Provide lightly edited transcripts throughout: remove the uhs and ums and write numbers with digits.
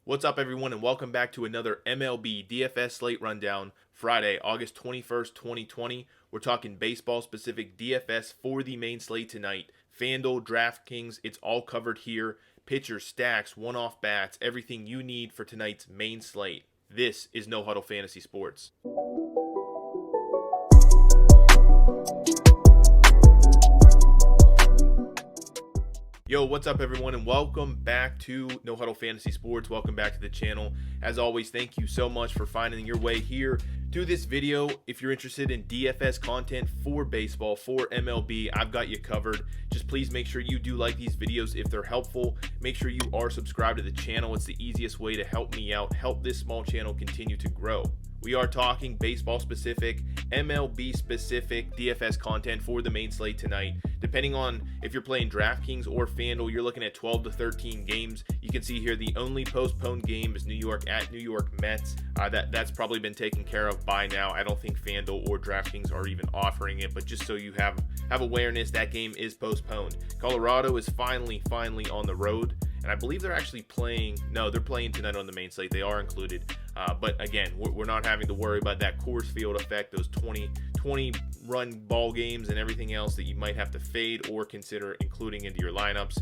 What's up, everyone, and welcome back to another MLB DFS Slate Rundown, Friday, August 21st, 2020. We're talking baseball-specific DFS for the main slate tonight. FanDuel, DraftKings, it's all covered here. Pitchers, stacks, one-off bats, everything you need for tonight's main slate. This is No Huddle Fantasy Sports. Yo, what's up, everyone, and welcome back to No Huddle Fantasy Sports. Welcome back to the channel. As always, thank you so much for finding your way here to this video. If you're interested in DFS content for baseball, for MLB, I've got you covered. Just please make sure you do like these videos if they're helpful. Make sure you are subscribed to the channel. It's the easiest way to help me out, help this small channel continue to grow. We are talking baseball-specific, MLB-specific DFS content for the main slate tonight. Depending on if you're playing DraftKings or FanDuel, you're looking at 12 to 13 games. You can see here the only postponed game is New York at New York Mets. That's probably been taken care of by now. I don't think FanDuel or DraftKings are even offering it, but just so you have awareness, that game is postponed. Colorado is finally on the road. And I believe they're actually playing, no, they're playing tonight on the main slate. They are included. But again, we're not having to worry about that Coors Field effect, those 20 run ball games and everything else that you might have to fade or consider including into your lineups.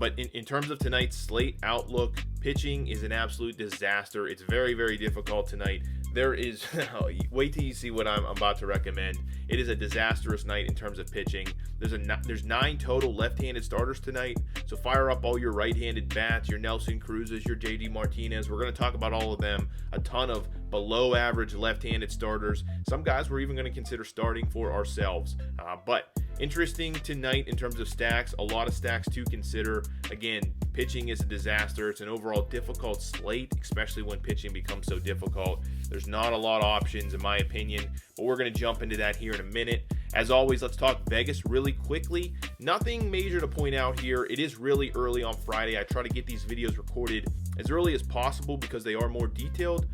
But in terms of tonight's slate outlook, pitching is an absolute disaster. It's very, very difficult tonight. There is, wait till you see what I'm about to recommend. It is a disastrous night in terms of pitching. There's 9 total left-handed starters tonight, so fire up all your right-handed bats, your Nelson Cruzes, your JD Martinez. We're going to talk about all of them. A ton of below-average left-handed starters. Some guys we're even going to consider starting for ourselves. But interesting tonight in terms of stacks. A lot of stacks to consider. Again, pitching is a disaster. It's an overall difficult slate, especially when pitching becomes so difficult. There's not a lot of options, in my opinion, but we're going to jump into that here in a minute. As always, let's talk Vegas really quickly. Nothing major to point out here. It is really early on Friday. I try to get these videos recorded as early as possible because they are more detailed.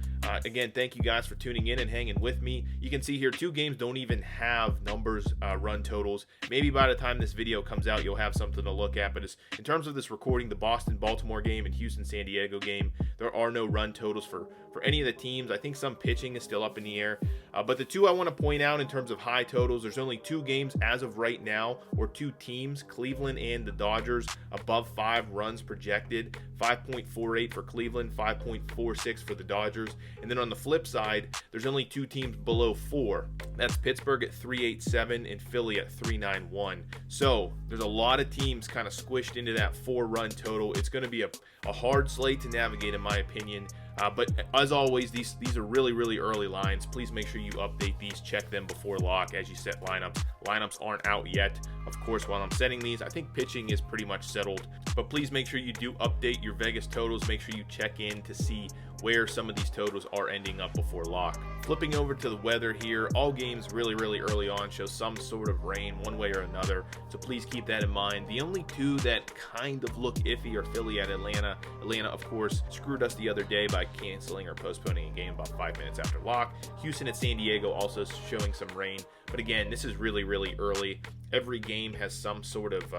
Again, thank you guys for tuning in and hanging with me. You can see here 2 games don't even have numbers, run totals. Maybe by the time this video comes out, you'll have something to look at. But in terms of this recording, the Boston-Baltimore game and Houston-San Diego game, there are no run totals for any of the teams. I think some pitching is still up in the air. But the 2 I want to point out in terms of high totals, there's only 2 games as of right now, or 2 teams, Cleveland and the Dodgers, above 5 runs projected. 5.48 for Cleveland, 5.46 for the Dodgers. And then on the flip side, there's only 2 teams below 4. That's Pittsburgh at 3.87 and Philly at 3.91. So there's a lot of teams kind of squished into that 4-run total. It's going to be a hard slate to navigate, in my opinion. But as always, these are really, really early lines. Please make sure you update these, check them before lock as you set lineups. Lineups aren't out yet. Of course, while I'm setting these, I think pitching is pretty much settled. But please make sure you do update your Vegas totals. Make sure you check in to see where some of these totals are ending up before lock. Flipping over to the weather here, all games really, really early on show some sort of rain one way or another, so please keep that in mind. The only 2 that kind of look iffy are Philly at Atlanta. Atlanta, of course, screwed us the other day by canceling or postponing a game about 5 minutes after lock. Houston at San Diego also showing some rain, but again, this is really, really early. Every game has some sort of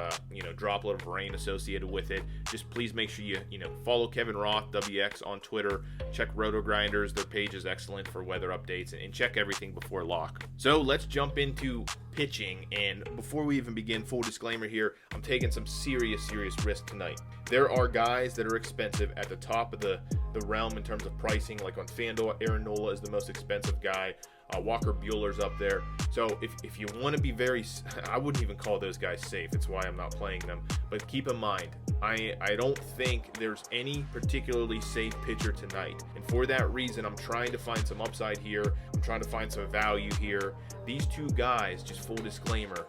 droplet of rain associated with it. Just please make sure you follow Kevin Roth WX on Twitter. Check Roto Grinders. Their page is excellent for weather updates, and check everything before lock. So let's jump into pitching, and before we even begin, full disclaimer here, I'm taking some serious risk tonight. There are guys that are expensive at the top of the realm in terms of pricing, like on FanDuel. Aaron Nola is the most expensive guy. Walker Buehler's up there. So if you want to be I wouldn't even call those guys safe. It's why I'm not playing them. But keep in mind, I don't think there's any particularly safe pitcher tonight. And for that reason, I'm trying to find some upside here. I'm trying to find some value here. These 2 guys, just full disclaimer,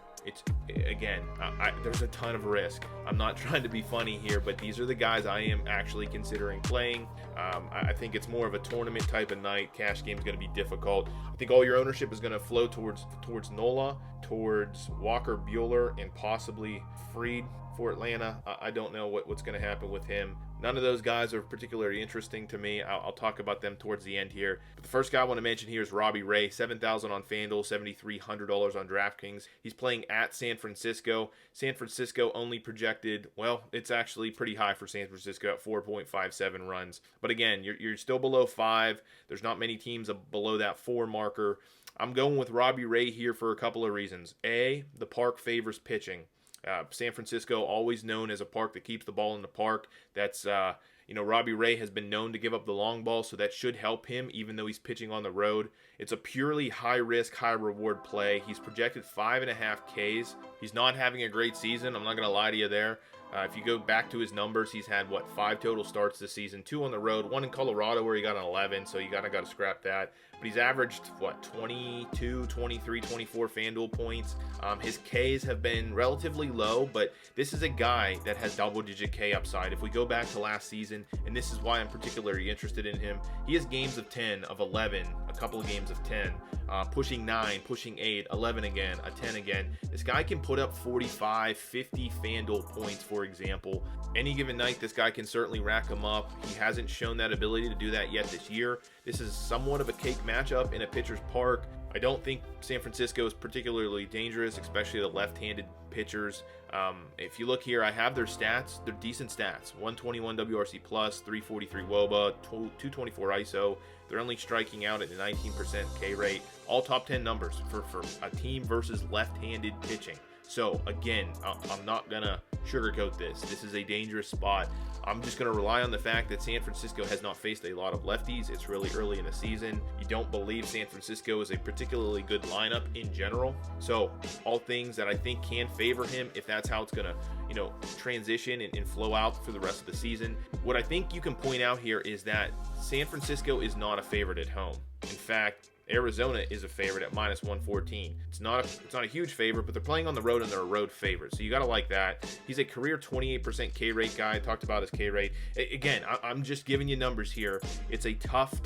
there's a ton of risk. I'm not trying to be funny here, but these are the guys I am actually considering playing. I think it's more of a tournament type of night. Cash game is going to be difficult. I think all your ownership is going to flow towards Nola, towards Walker Buehler, and possibly Fried. for Atlanta. I don't know what's going to happen with him. None of those guys are particularly interesting to me. I'll talk about them towards the end here. But the first guy I want to mention here is Robbie Ray, $7,000 on FanDuel, $7,300 on DraftKings. He's playing at San Francisco. San Francisco only projected, well, it's actually pretty high for San Francisco at 4.57 runs. But again, you're still below 5. There's not many teams below that 4 marker. I'm going with Robbie Ray here for a couple of reasons. A, the park favors pitching. San Francisco, always known as a park that keeps the ball in the park. That's, Robbie Ray has been known to give up the long ball, so that should help him, even though he's pitching on the road. It's a purely high-risk, high-reward play. He's projected 5.5 Ks. He's not having a great season. I'm not going to lie to you there. If you go back to his numbers, he's had, 5 total starts this season, 2 on the road, 1 in Colorado where he got an 11, so you got to scrap that. But he's averaged, 22, 23, 24 FanDuel points. His Ks have been relatively low, but this is a guy that has double-digit K upside. If we go back to last season, and this is why I'm particularly interested in him, he has games of 10, of 11, a couple of games of 10, pushing 9, pushing 8, 11 again, a 10 again. This guy can put up 45, 50 FanDuel points, for example. Any given night, this guy can certainly rack them up. He hasn't shown that ability to do that yet this year. This is somewhat of a cake matchup in a pitcher's park. I don't think San Francisco is particularly dangerous, especially the left-handed pitchers. If you look here, I have their stats. They're decent stats. 121 WRC+, 343 WOBA, 224 ISO. They're only striking out at a 19% K rate. All top 10 numbers for a team versus left-handed pitching. So, again, I'm not going to sugarcoat this. This is a dangerous spot. I'm just going to rely on the fact that San Francisco has not faced a lot of lefties. It's really early in the season. You don't believe San Francisco is a particularly good lineup in general. So, all things that I think can favor him if that's how it's going to, transition and flow out for the rest of the season. What I think you can point out here is that San Francisco is not a favorite at home. In fact, Arizona is a favorite at -114. It's not a huge favorite, but they're playing on the road and they're a road favorite, so you got to like that. He's a career 28% K rate guy. I talked about his K rate. Again, I'm just giving you numbers here. It's a tough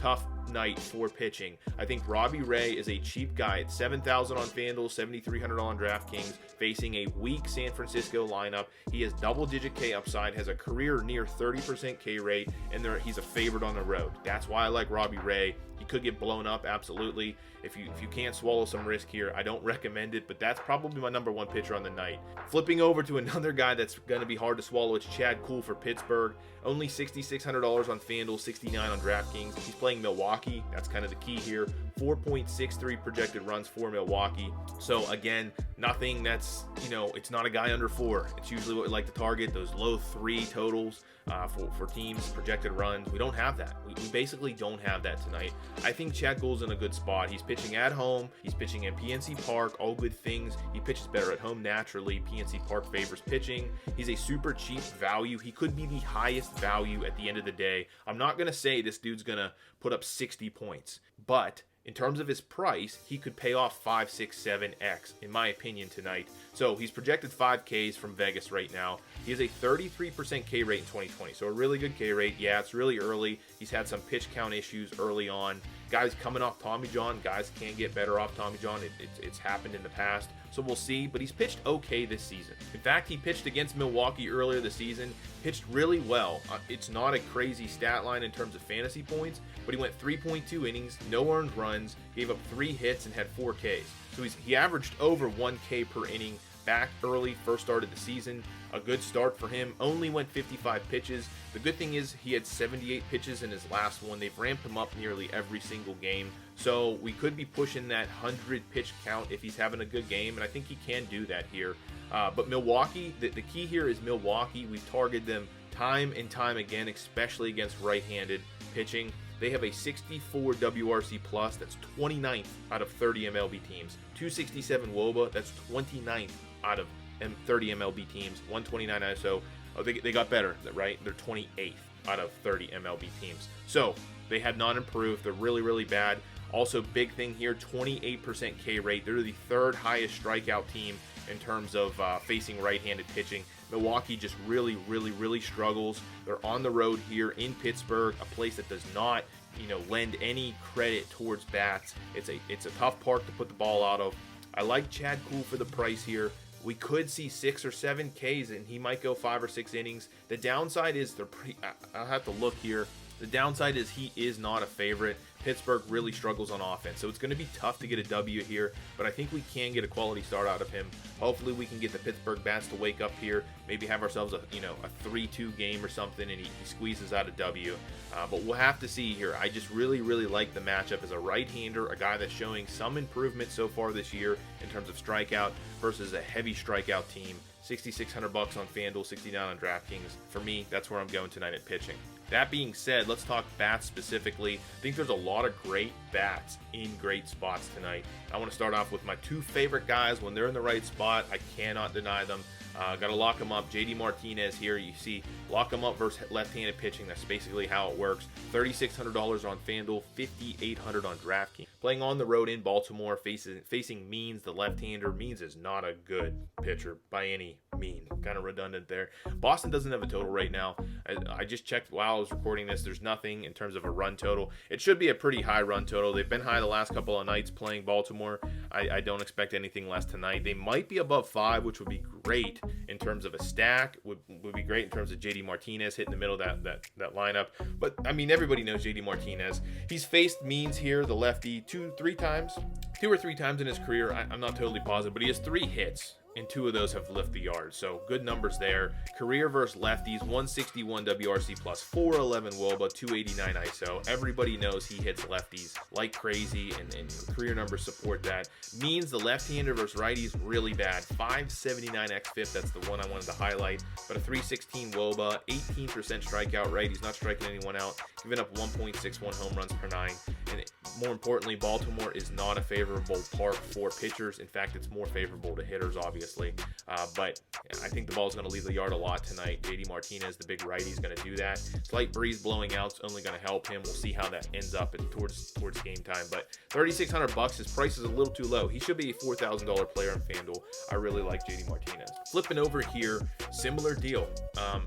night for pitching. I think Robbie Ray is a cheap guy at $7,000 on FanDuel, $7,300 on DraftKings, facing a weak San Francisco lineup. He has double-digit K upside, has a career near 30% K rate, and he's a favorite on the road. That's why I like Robbie Ray. He could get blown up, absolutely. If you can't swallow some risk here, I don't recommend it, but that's probably my number 1 pitcher on the night. Flipping over to another guy that's going to be hard to swallow, it's Chad Kuhl for Pittsburgh. Only $6,600 on FanDuel, $69 on DraftKings. He's playing Milwaukee. That's kind of the key here. 4.63 projected runs for Milwaukee. So again, nothing that's, it's not a guy under 4. It's usually what we like to target, those low 3 totals for teams, projected runs. We don't have that. We basically don't have that tonight. I think Chad Kuhl's in a good spot. He's pitching at home. He's pitching in PNC Park. All good things. He pitches better at home naturally. PNC Park favors pitching. He's a super cheap value. He could be the highest value at the end of the day. I'm not going to say this dude's going to put up 60 points, but in terms of his price, he could pay off 5, 6, 7x, in my opinion, tonight. So he's projected 5 Ks from Vegas right now. He has a 33% K rate in 2020, so a really good K rate. Yeah, it's really early. He's had some pitch count issues early on. Guys coming off Tommy John, guys can get better off Tommy John. It's happened in the past, so we'll see. But he's pitched okay this season. In fact, he pitched against Milwaukee earlier this season, pitched really well. It's not a crazy stat line in terms of fantasy points, but he went 3.2 innings, no earned runs, gave up 3 hits, and had 4 Ks. So he averaged over 1 K per inning back early, first start of the season. A good start for him. Only went 55 pitches. The good thing is he had 78 pitches in his last one. They've ramped him up nearly every single game. So we could be pushing that 100 pitch count if he's having a good game, and I think he can do that here. But Milwaukee, the key here is Milwaukee. We've targeted them time and time again, especially against right-handed pitching. They have a 64 WRC+, that's 29th out of 30 MLB teams. 267 WOBA, that's 29th out of 30 MLB teams. 129 ISO. Oh, they got better, right? They're 28th out of 30 MLB teams. So they have not improved. They're really, really bad. Also, big thing here, 28% K rate. They're the 3rd highest strikeout team in terms of facing right-handed pitching. Milwaukee just really, really, really struggles. They're on the road here in Pittsburgh, a place that does not, lend any credit towards bats. It's a tough park to put the ball out of. I like Chad Kuhl for the price here. we could see 6 or 7 Ks, and he might go 5 or 6 innings. The downside is I'll have to look here. The downside is he is not a favorite. Pittsburgh really struggles on offense, so it's going to be tough to get a W here, but I think we can get a quality start out of him. Hopefully we can get the Pittsburgh bats to wake up here, maybe have ourselves a 3-2 game or something, and he squeezes out a W. But we'll have to see here. I just really like the matchup as a right-hander, a guy that's showing some improvement so far this year in terms of strikeout versus a heavy strikeout team. $6,600 on FanDuel, $69 on DraftKings. For me, that's where I'm going tonight at pitching. That being said, let's talk bats specifically. I think there's a lot of great bats in great spots tonight. I want to start off with my 2 favorite guys. When they're in the right spot, I cannot deny them. Got to lock them up. JD Martinez here. You see, lock them up versus left-handed pitching. That's basically how it works. $3,600 on FanDuel, $5,800 on DraftKings. Playing on the road in Baltimore, facing Means, the left-hander. Means is not a good pitcher by any mean. Kind of redundant there. Boston doesn't have a total right now. I just checked while I was recording this. There's nothing in terms of a run total. It should be a pretty high run total. They've been high the last couple of nights playing Baltimore. I don't expect anything less tonight. They might be above 5, which would be great in terms of a stack. Would be great in terms of JD Martinez hitting the middle of that lineup. But I mean, everybody knows JD Martinez. He's faced Means here, the lefty, 2 or 3 times in his career. I'm not totally positive, but he has 3 hits, and 2 of those have lifted the yard, so good numbers there. Career versus lefties, 161 WRC plus, 411 WOBA, 289 ISO. Everybody knows he hits lefties like crazy, and career numbers support that. Means the left-hander versus righties, really bad. 579 xFIP, that's the one I wanted to highlight, but a 316 WOBA, 18% strikeout rate. He's not striking anyone out, giving up 1.61 home runs per 9. And more importantly, Baltimore is not a favorable park for pitchers. In fact, it's more favorable to hitters, obviously. But I think the ball is going to leave the yard a lot tonight. JD Martinez, the big righty, is going to do that. Slight breeze blowing out is only going to help him. We'll see how that ends up towards game time. But $3,600, his price is a little too low. He should be a $4,000 player on FanDuel. I really like JD Martinez. Flipping over here, similar deal.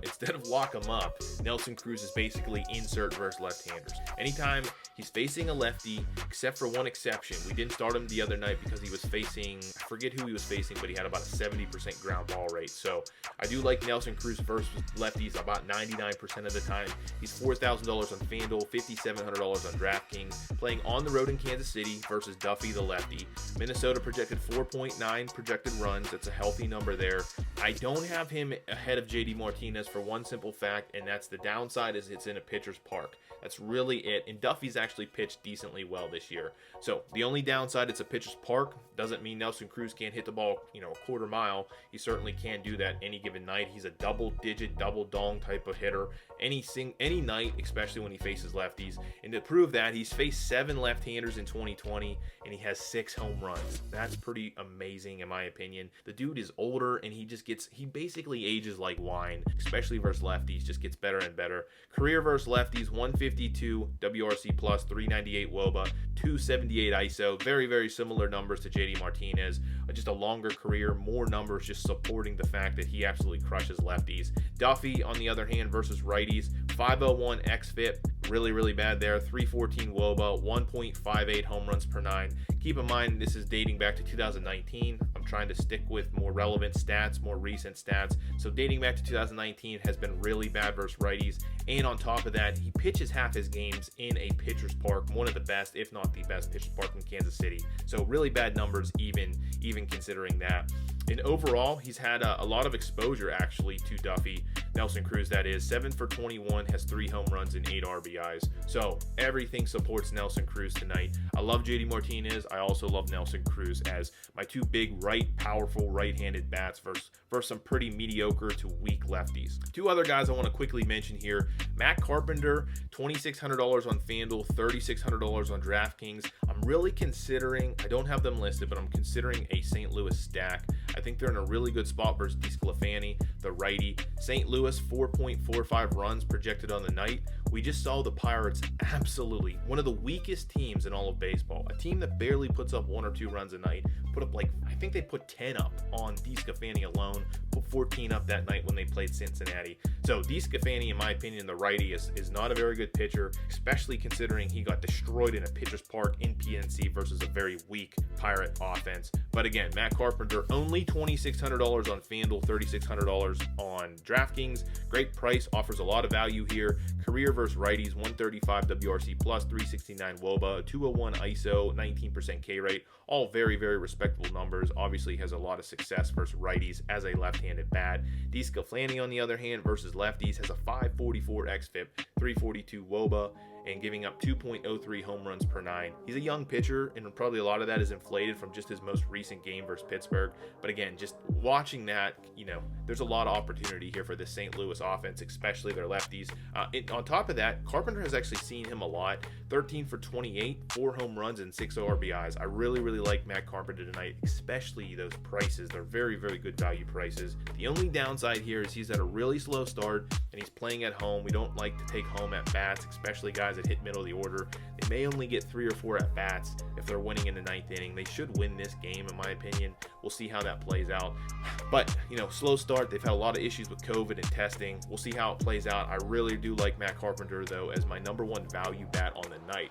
Instead of lock him up, Nelson Cruz is basically insert versus left-handers. Anytime he's facing a lefty, except for one exception. We didn't start him the other night because he was facing, I forget who he was facing, but he had about a 70% ground ball rate. So I do like Nelson Cruz versus lefties about 99% of the time. He's $4,000 on FanDuel, $5,700 on DraftKings. Playing on the road in Kansas City versus Duffy, the lefty. Minnesota projected 4.9 projected runs. That's a healthy number there. I don't have him ahead of JD Martinez for one simple fact, and that's the downside is it's in a pitcher's park. That's really it. And Duffy's actually pitched decently well this year. So the only downside, it's a pitcher's park. Doesn't mean Nelson Cruz can't hit the ball, a quarter mile. He certainly can do that any given night. He's a double-digit, double-dong type of hitter any night, especially when he faces lefties. And to prove that, he's faced 7 left-handers in 2020, and he has 6 home runs. That's pretty amazing in my opinion. The dude is older, and he basically ages like wine, especially versus lefties. Just gets better and better. Career versus lefties, 152 WRC plus, 398 WOBA, 278 ISO. Very, very similar numbers to JD Martinez. Just a longer career, more numbers just supporting the fact that he absolutely crushes lefties. Duffy, on the other hand, versus righties, 501 xFIP, really, really bad there. 314 WOBA, 1.58 home runs per 9. Keep in mind, this is dating back to 2019. I'm trying to stick with more relevant stats, more recent stats. So dating back to 2019 has been really bad versus righties. And on top of that, he pitches half his games in a pitcher's park, one of the best, if not the best pitcher's park in Kansas City. So really bad numbers, even considering that. And overall, he's had a lot of exposure actually to Duffy. Nelson Cruz, that is. 7 for 21, has 3 home runs and 8 RBIs. So everything supports Nelson Cruz tonight. I love JD Martinez. I also love Nelson Cruz as my 2 big powerful right-handed bats versus some pretty mediocre to weak lefties. 2 other guys I want to quickly mention here. Matt Carpenter, $2,600 on FanDuel, $3,600 on DraftKings. I'm really considering, I don't have them listed, but I'm considering a St. Louis stack. I think they're in a really good spot versus DeSclafani, the righty. St. Louis, 4.45 runs projected on the night. We just saw the Pirates absolutely one of the weakest teams in all of baseball. A team that barely puts up 1 or 2 runs a night. Put up I think they put 10 up on DeSclafani alone. Put 14 up that night when they played Cincinnati. So DeSclafani, in my opinion, the righty is not a very good pitcher, especially considering he got destroyed in a pitcher's park in PNC versus a very weak Pirate offense. But again, Matt Carpenter, only Only $2,600 on FanDuel, $3,600 on DraftKings. Great price, offers a lot of value here. Career versus righties, 135 WRC plus, 369 WOBA, 201 ISO, 19% K rate. All very, very respectable numbers. Obviously has a lot of success versus righties as a left-handed bat. D. Sclafani, on the other hand, versus lefties has a 544 xFIP, 342 WOBA, and giving up 2.03 home runs per 9. He's a young pitcher, and probably a lot of that is inflated from just his most recent game versus Pittsburgh. But again, just watching that, there's a lot of opportunity here for the St. Louis offense, especially their lefties. On top of that, Carpenter has actually seen him a lot. 13 for 28, 4 home runs, and 6 RBIs. I really, really like Matt Carpenter tonight, especially those prices. They're very, very good value prices. The only downside here is he's at a really slow start, and he's playing at home. We don't like to take home at bats, especially guys that hit middle of the order. They may only get 3 or 4 at bats if they're winning in the 9th inning. They should win this game, in my opinion. We'll see how that plays out. But, slow start. They've had a lot of issues with COVID and testing. We'll see how it plays out. I really do like Matt Carpenter, though, as my #1 value bat on the night.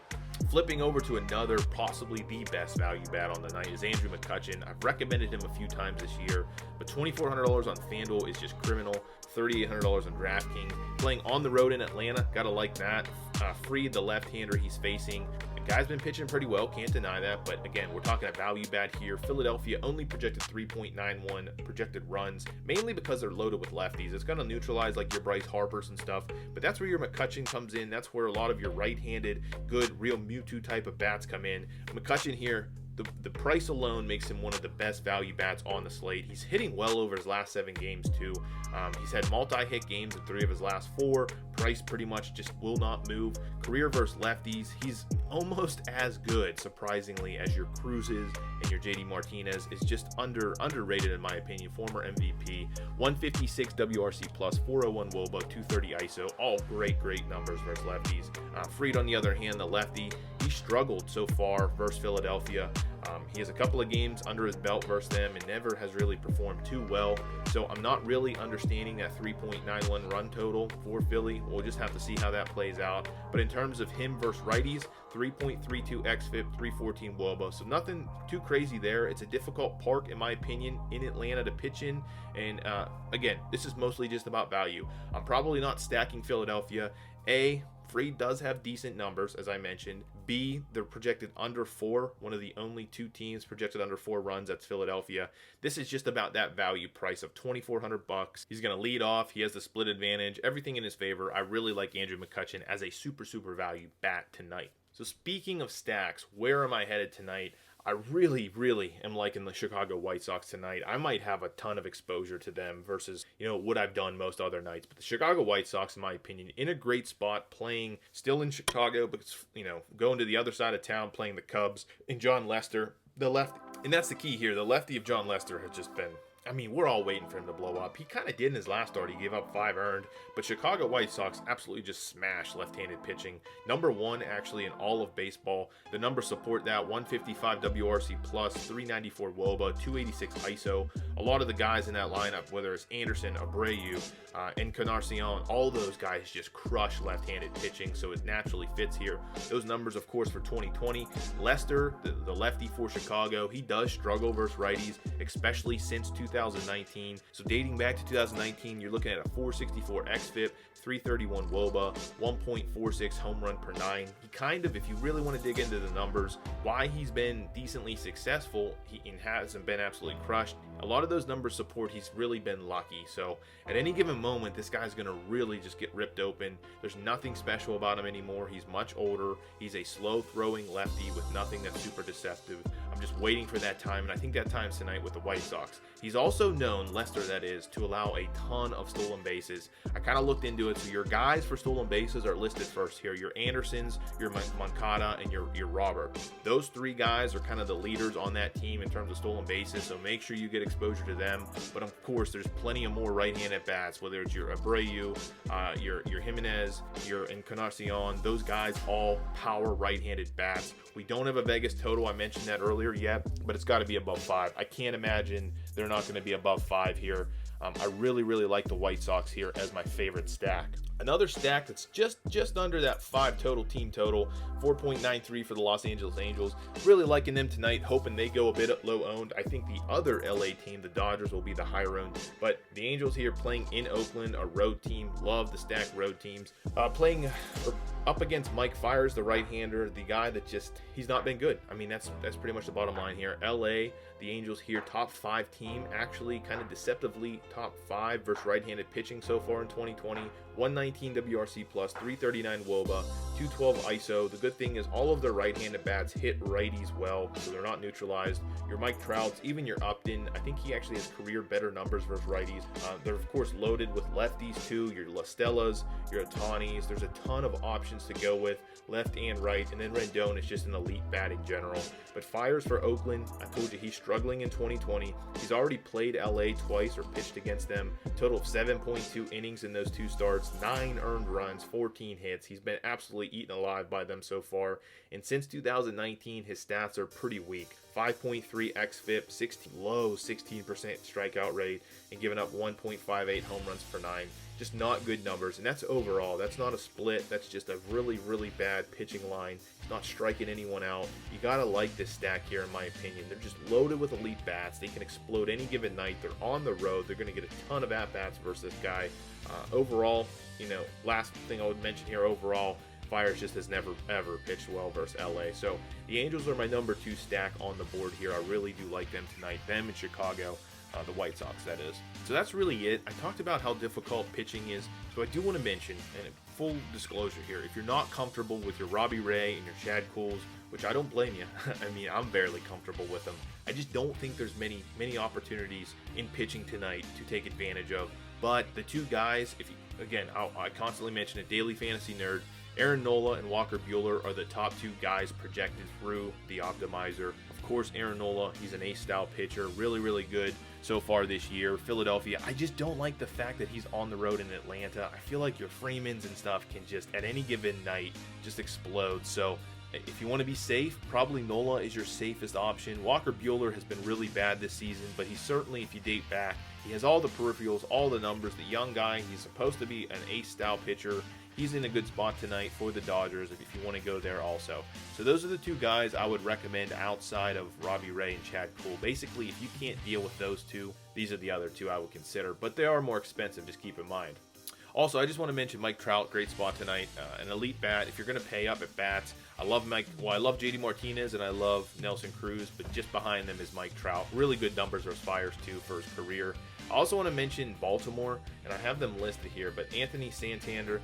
Flipping over to another, possibly the best value bat on the night, is Andrew McCutchen. I've recommended him a few times this year, but $2,400 on FanDuel is just criminal. $3,800 on DraftKings. Playing on the road in Atlanta, gotta like that. Freed, the left-hander he's facing. The guy's been pitching pretty well, can't deny that, but again, we're talking a value bat here. Philadelphia only projected 3.91 projected runs, mainly because they're loaded with lefties. It's gonna neutralize like your Bryce Harpers and stuff, but that's where your McCutchen comes in. That's where a lot of your right-handed, good, real Mewtwo type of bats come in. McCutchen here, the price alone makes him one of the best value bats on the slate. He's hitting well over his last 7 games too. He's had multi-hit games in 3 of his last 4. Price pretty much just will not move. Career versus lefties, he's almost as good, surprisingly, as your Cruzes and your JD Martinez. Is just underrated in my opinion. Former MVP, 156 WRC plus, 401 WOBA, 230 ISO. All great numbers versus lefties. Freed, on the other hand, the lefty, he struggled so far versus Philadelphia. He has a couple of games under his belt versus them and never has really performed too well. So I'm not really understanding that 3.91 run total for Philly. We'll just have to see how that plays out. But in terms of him versus righties, 3.32 xFIP, 314 WOBA. So nothing too crazy there. It's a difficult park, in my opinion, in Atlanta to pitch in. And again, this is mostly just about value. I'm probably not stacking Philadelphia. Freed does have decent numbers, as I mentioned. B, they're projected under 4. One of the only 2 teams projected under 4 runs. That's Philadelphia. This is just about that value price of $2,400. He's going to lead off. He has the split advantage. Everything in his favor. I really like Andrew McCutchen as a super value bat tonight. So speaking of stacks, where am I headed tonight? I really am liking the Chicago White Sox tonight. I might have a ton of exposure to them versus, what I've done most other nights. But the Chicago White Sox, in my opinion, in a great spot, playing still in Chicago, but, going to the other side of town, playing the Cubs. And John Lester, the lefty. And that's the key here. The lefty of John Lester has just been, we're all waiting for him to blow up. He kind of did in his last start. He gave up 5 earned, but Chicago White Sox absolutely just smashed left-handed pitching. #1 actually in all of baseball. The numbers support that. 155 WRC plus, 394 WOBA, 286 ISO. A lot of the guys in that lineup, whether it's Anderson, Abreu, Encarnacion, all those guys just crush left-handed pitching, so it naturally fits here. Those numbers, of course, for 2020. Lester, the lefty for Chicago, he does struggle versus righties, especially since 2019. So dating back to 2019, you're looking at a 464 xFIP, 331 WOBA, 1.46 home run per 9. He kind of, if you really want to dig into the numbers, why he's been decently successful, he hasn't been absolutely crushed. A lot of those numbers support he's really been lucky. So at any given moment, this guy's going to really just get ripped open. There's nothing special about him anymore. He's much older. He's a slow throwing lefty with nothing that's super deceptive. I'm just waiting for that time, and I think that time's tonight with the White Sox. He's also known, Lester that is, to allow a ton of stolen bases. I kind of looked into it. So your guys for stolen bases are listed first here. Your Andersons, your Moncada, and your Robert. Those 3 guys are kind of the leaders on that team in terms of stolen bases, so make sure you get exposure to them. But of course, there's plenty of more right-handed bats, whether it's your Abreu, your Jimenez, your Encarnacion. Those guys all power right-handed bats. We don't have a Vegas total. I mentioned that earlier yet, but it's got to be above 5. I can't imagine they're not going to be above 5 here. I really like the White Sox here as my favorite stack. Another stack that's just under that 5 total team total, 4.93 for the Los Angeles Angels. Really liking them tonight, hoping they go a bit low owned. I think the other LA team, the Dodgers, will be the higher owned, but the Angels here playing in Oakland, a road team. Love the stack road teams. Playing up against Mike Fiers, the right-hander, the guy that he's not been good. I mean, that's pretty much the bottom line here. LA, the Angels here, top 5 team, actually kind of deceptively top 5 versus right-handed pitching so far in 2020. 119 WRC plus, 339 WOBA, 212 ISO. The good thing is all of their right-handed bats hit righties well, so they're not neutralized. Your Mike Trouts, even your Upton, I think he actually has career better numbers versus righties. They're of course loaded with lefties too, your La Stellas, your Otanis. There's a ton of options to go with, left and right, and then Rendon is just an elite bat in general. But Fiers for Oakland, I told you he's struggling in 2020. He's already played LA twice or pitched against them. Total of 7.2 innings in those 2 starts, 9 earned runs, 14 hits. He's been absolutely eaten alive by them so far. And since 2019, his stats are pretty weak. 5.3 xFIP, low 16% strikeout rate, and giving up 1.58 home runs per 9. Just not good numbers, and that's overall. That's not a split. That's just a really, really bad pitching line. He's not striking anyone out. You gotta like this stack here, in my opinion. They're just loaded with elite bats. They can explode any given night. They're on the road. They're gonna get a ton of at-bats versus this guy. Overall, last thing I would mention here, overall, Fiers just has never ever pitched well versus LA. So the Angels are my number 2 stack on the board here. I really do like them tonight. Them in Chicago. The White Sox, that is. So that's really it. I talked about how difficult pitching is, so I do want to mention, and full disclosure here, if you're not comfortable with your Robbie Ray and your Chad Kuhls, which I don't blame you. I mean, I'm barely comfortable with them. I just don't think there's many opportunities in pitching tonight to take advantage of. But the 2 guys, I constantly mention it, Daily Fantasy Nerd, Aaron Nola and Walker Buehler are the top 2 guys projected through the optimizer. Of course, Aaron Nola, he's an ace-style pitcher, really, really good so far this year. Philadelphia, I just don't like the fact that he's on the road in Atlanta. I feel like your Freemans and stuff can just, at any given night, just explode. So if you want to be safe, probably Nola is your safest option. Walker Buehler has been really bad this season, but he's certainly, if you date back, he has all the peripherals, all the numbers. The young guy, he's supposed to be an ace-style pitcher. He's in a good spot tonight for the Dodgers if you want to go there also. So those are the 2 guys I would recommend outside of Robbie Ray and Chad Kuhl. Basically, if you can't deal with those 2, these are the other 2 I would consider. But they are more expensive, just keep in mind. Also, I just want to mention Mike Trout, great spot tonight. An elite bat. If you're going to pay up at bats, I love JD Martinez and I love Nelson Cruz, but just behind them is Mike Trout. Really good numbers versus Fiers too for his career. I also want to mention Baltimore, and I have them listed here, but Anthony Santander,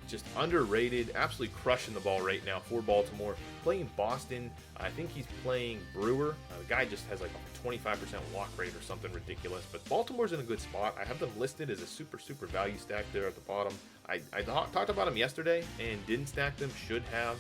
just underrated, absolutely crushing the ball right now for Baltimore. Playing Boston, I think he's playing Brewer. The guy just has like a 25% walk rate or something ridiculous, but Baltimore's in a good spot. I have them listed as a super value stack there at the bottom. I talked about them yesterday and didn't stack them, should have.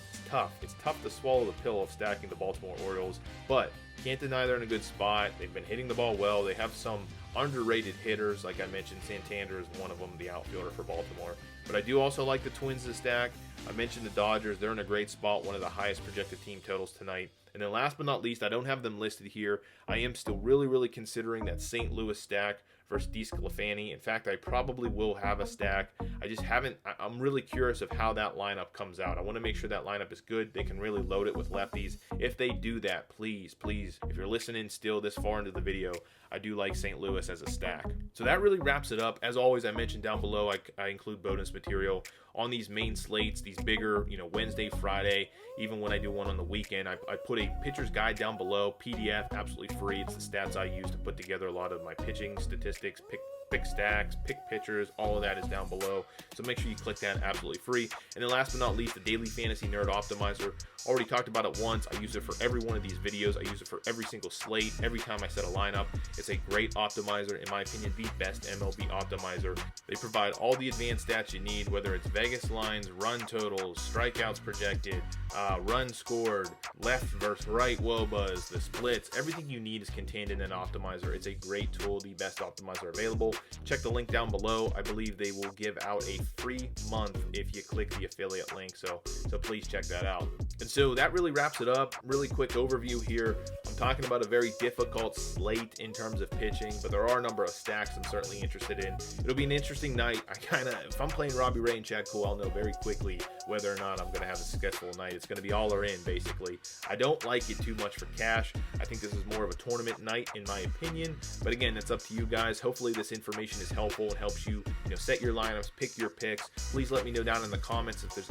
It's tough to swallow the pill of stacking the Baltimore Orioles, but can't deny they're in a good spot. They've been hitting the ball well. They have some underrated hitters, like I mentioned. Santander is one of them, the outfielder for Baltimore. But I do also like the Twins to stack. I mentioned the Dodgers. They're in a great spot, one of the highest projected team totals tonight. And then last but not least, I don't have them listed here. I am still really considering that St. Louis stack versus DeSclafani. In fact, I probably will have a stack. I just haven't. I'm really curious of how that lineup comes out. I want to make sure that lineup is good. They can really load it with lefties. If they do that, please, if you're listening still this far into the video, I do like St. Louis as a stack. So that really wraps it up. As always, I mentioned down below, I include bonus material on these main slates, these bigger, Wednesday, Friday, even when I do one on the weekend. I put a pitcher's guide down below, PDF, absolutely free. It's the stats I use to put together a lot of my pitching statistics, pick stacks, pick pitchers, all of that is down below. So make sure you click that, absolutely free. And then last but not least, the Daily Fantasy Nerd Optimizer. Already talked about it once. I use it for every one of these videos. I use it for every single slate. Every time I set a lineup, it's a great optimizer. In my opinion, the best MLB optimizer. They provide all the advanced stats you need, whether it's Vegas lines, run totals, strikeouts projected, runs scored, left versus right WOBAs, the splits. Everything you need is contained in an optimizer. It's a great tool, the best optimizer available. Check the link down below. I believe they will give out a free month if you click the affiliate link. So please check that out. And so that really wraps it up. Really quick overview here. I'm talking about a very difficult slate in terms of pitching, but there are a number of stacks I'm certainly interested in. It'll be an interesting night. If I'm playing Robbie Ray and Chad Cole, I'll know very quickly whether or not I'm going to have a successful night. It's going to be all or in, basically. I don't like it too much for cash. I think this is more of a tournament night, in my opinion. But again, it's up to you guys. Hopefully this information is helpful and helps you, set your lineups, pick your picks. Please let me know down in the comments if there's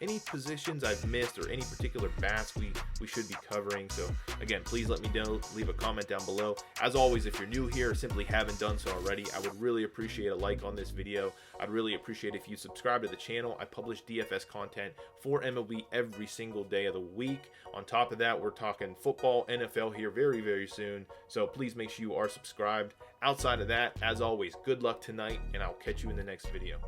any positions I've missed or any particular bats we should be covering. So again, please let me know. Leave a comment down below. As always, if you're new here or simply haven't done so already, I would really appreciate a like on this video. I'd really appreciate if you subscribe to the channel. I publish DFS content for MLB every single day of the week. On top of that, we're talking football, NFL here very, very soon. So please make sure you are subscribed. Outside of that, as always, good luck tonight, and I'll catch you in the next video.